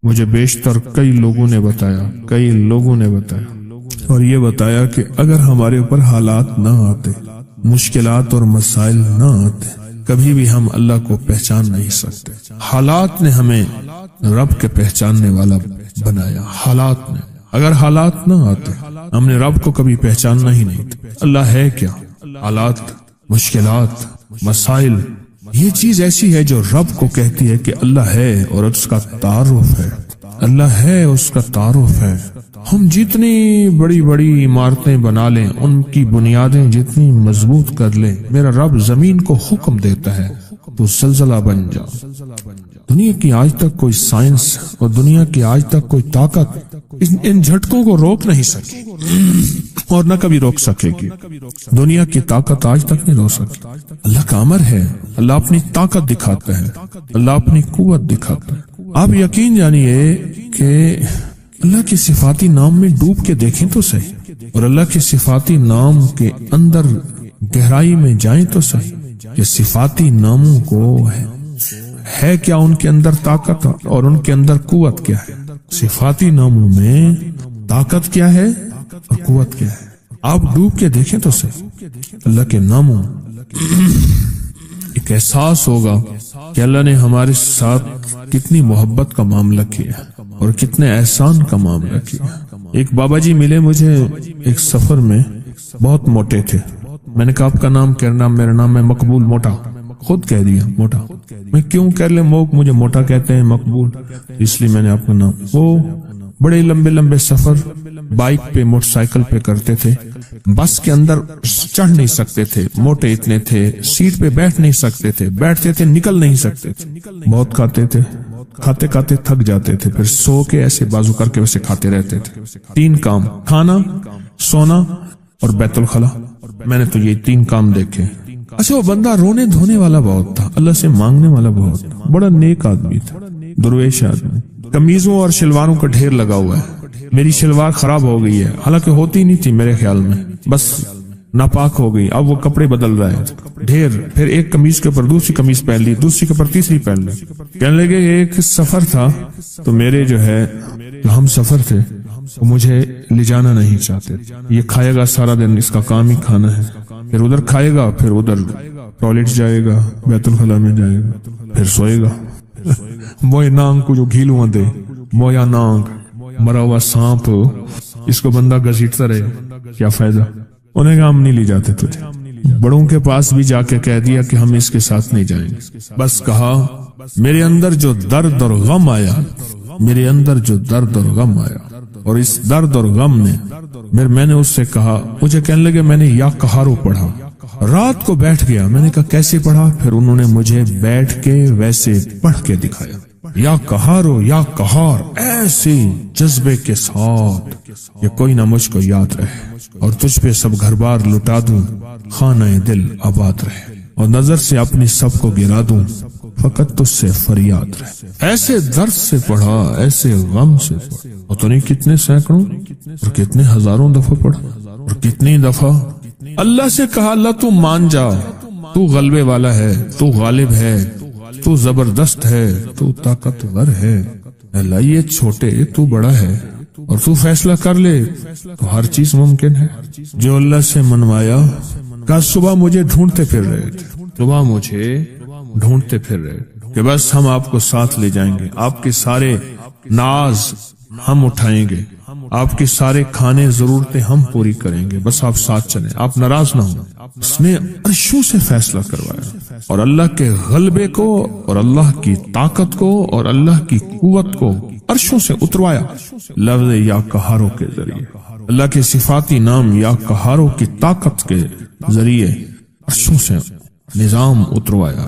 مجھے بیشتر کئی لوگوں نے بتایا اور یہ بتایا کہ اگر ہمارے اوپر حالات نہ آتے، مشکلات اور مسائل نہ آتے، کبھی بھی ہم اللہ کو پہچان نہیں سکتے۔ حالات نے ہمیں رب کے پہچاننے والا بنایا۔ حالات نے، اگر حالات نہ آتے ہم نے رب کو کبھی پہچاننا ہی نہیں تھا۔ اللہ ہے کیا؟ حالات، مشکلات، مسائل، یہ چیز ایسی ہے جو رب کو کہتی ہے کہ اللہ ہے اور اس کا تعارف ہے۔ اللہ ہے، اس کا تعارف ہے۔ ہم جتنی بڑی بڑی عمارتیں بنا لیں، ان کی بنیادیں جتنی مضبوط کر لیں، میرا رب زمین کو حکم دیتا ہے تو زلزلہ بن جا۔ دنیا کی آج تک کوئی سائنس اور دنیا کی آج تک کوئی طاقت ان جھٹکوں کو روک نہیں سکی اور نہ کبھی روک سکے گی۔ دنیا کی طاقت آج تک نہیں روک سکی۔ اللہ کا امر ہے، اللہ اپنی طاقت دکھاتا ہے، اللہ اپنی قوت دکھاتا ہے۔ آپ یقین جانیے کہ اللہ کے صفاتی نام میں ڈوب کے دیکھیں تو صحیح، اور اللہ کے صفاتی نام کے اندر گہرائی میں جائیں تو صحیح کہ صفاتی ناموں کو ہے کیا ان کے اندر طاقت اور ان کے اندر قوت کیا ہے۔ صفاتی ناموں میں طاقت کیا ہے اور قوت کیا ہے، آپ ڈوب کے دیکھیں تو صحیح۔ اللہ کے ناموں ایک احساس ہوگا کہ اللہ نے ہمارے ساتھ کتنی محبت کا معاملہ کیا اور کتنے احسان کا معاملہ کیا۔ ایک بابا جی ملے مجھے ایک سفر میں، بہت موٹے تھے۔ میں نے کہا آپ کا نام کہنا، میرا نام ہے مقبول موٹا۔ خود کہہ دیا موٹا۔ میں کیوں کہہ لیں، مجھے موٹا کہتے ہیں مقبول، اس لیے میں نے آپ کا نام۔ وہ بڑے لمبے لمبے سفر بائک پہ، موٹر سائیکل پہ کرتے تھے، بس کے اندر چڑھ نہیں سکتے تھے، موٹے اتنے تھے، سیٹ پہ بیٹھ نہیں سکتے تھے، بیٹھتے تھے نکل نہیں سکتے تھے، بہت کھاتے تھے، کھاتے کھاتے تھک جاتے تھے، پھر سو کے ایسے بازو کر کے ویسے کھاتے رہتے تھے۔ 3 کام، کھانا، سونا اور بیت الخلا۔ میں نے تو یہ 3 کام دیکھے۔ اچھا، وہ بندہ رونے دھونے والا بہت تھا، اللہ سے مانگنے والا بہت تھا، بڑا نیک آدمی تھا، درویش آدمی۔ قمیضوں اور شلواروں کا ڈھیر لگا ہوا ہے۔ میری شلوار خراب ہو گئی ہے، حالانکہ ہوتی نہیں تھی میرے خیال میں، بس ناپاک ہو گئی، اب وہ کپڑے بدل رہا ہے ڈھیر۔ پھر ایک قمیض کے اوپر دوسری قمیض پہن لی، دوسری کے اوپر تیسری پہن لی۔ کہنے لگے ایک سفر تھا تو میرے جو ہم سفر تھے وہ مجھے لے جانا نہیں چاہتے۔ یہ کھائے گا سارا دن، اس کا کام ہی کھانا ہے، پھر ادھر کھائے گا، پھر ادھر ٹوائلٹ جائے گا، بیت الخلا میں جائے گا، پھر سوئے گا۔ موئے نانگ کو جو گھیلواں دے، مویا نانگ، مرا ہوا سانپ، اس کو بندہ گھسیٹتا رہے، کیا فائدہ؟ انہیں کہا ہم نہیں لے جاتے تجھے۔ بڑوں کے پاس بھی جا کے کہہ دیا کہ ہم اس کے ساتھ نہیں جائیں گے۔ بس کہا میرے اندر جو درد اور غم آیا، میرے اندر جو درد اور غم آیا، اور اس درد اور غم نے میں نے اس سے کہا، مجھے کہنے لگے میں نے یا قہارو پڑھا، رات کو بیٹھ گیا۔ میں نے کہا کیسے پڑھا؟ پھر انہوں نے مجھے بیٹھ کے ویسے پڑھ کے دکھایا، یا قہارو یا قہار، ایسے جذبے کے ساتھ کہ کوئی نہ مجھ کو یاد رہے، اور تجھ پہ سب گھر بار لٹا دوں، خانہ دل آباد رہے، اور نظر سے اپنی سب کو گرا دوں، فقط تجھ سے فریاد رہے۔ ایسے درد سے پڑھا، ایسے غم سے پڑھا، اور تو نہیں کتنے سینکڑوں اور کتنے ہزاروں دفعہ پڑھا، اور کتنی دفعہ اللہ سے کہا اللہ تو مان جا، تو غلبے والا ہے، تو غالب ہے، تو زبردست ہے، تو طاقتور ہے، اللہ یہ چھوٹے تو بڑا ہے، اور تو فیصلہ کر لے تو ہر چیز ممکن ہے۔ جو اللہ سے منوایا، کہا صبح مجھے ڈھونڈتے پھر رہے تھے، صبح مجھے ڈھونڈتے پھر رہے کہ بس ہم آپ کو ساتھ لے جائیں گے، آپ کے سارے ناز ہم اٹھائیں گے، آپ کی سارے کھانے ضرورتیں ہم پوری کریں گے، بس آپ ساتھ چلیں، آپ ناراض نہ ہوں۔ اس نے عرشوں سے فیصلہ کروایا، اور اللہ کے غلبے کو اور اللہ کی طاقت کو اور اللہ کی قوت کو عرشوں سے اتروایا لفظ یا قہارو کے ذریعے۔ اللہ کے صفاتی نام یا قہارو کی طاقت کے ذریعے عرشوں سے نظام اتروایا۔